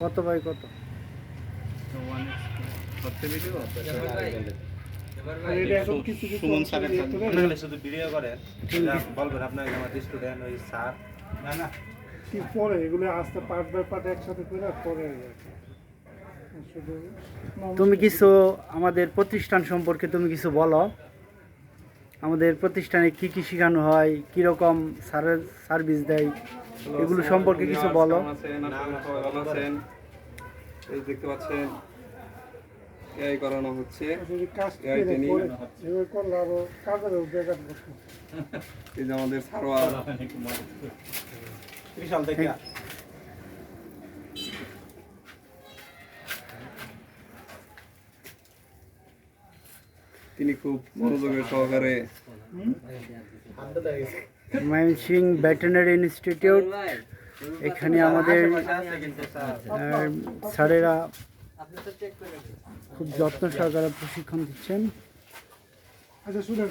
কত বাই কত? সুমন স্যারের থাকবে শুধু ভিডিও করেন বলবেন আপনার আমাদের স্টুডেন্ট ওই স্যার না না কি পরে এগুলো আস্তে পার্ট বাই পার্ট একসাথে করে পরে শুধু তুমি কিছু আমাদের প্রতিষ্ঠান সম্পর্কে তুমি কিছু বলো। আমাদের প্রতিষ্ঠানে কি কি শেখানো হয়, কীরকম সার্ভিস দেয়, এগুলো সম্পর্কে কিছু বলো। এই দেখতে পাচ্ছেন এআই করানো হচ্ছে। যদি কাজ এআই ট্রেনিং এভাবে করলে আরো কাজেরও ব্যাঘাত ঘটবে। এই যে আমাদের সারোয়ার বিশাল থেকে তিনি খুব মনোযোগের সহকারে ময়মনসিংহ ভেটেরিনারি ইনস্টিটিউট, এখানে আমাদের স্যারেরা খুব যত্ন সহকারে প্রশিক্ষণ দিচ্ছেন। আচ্ছা শুনেন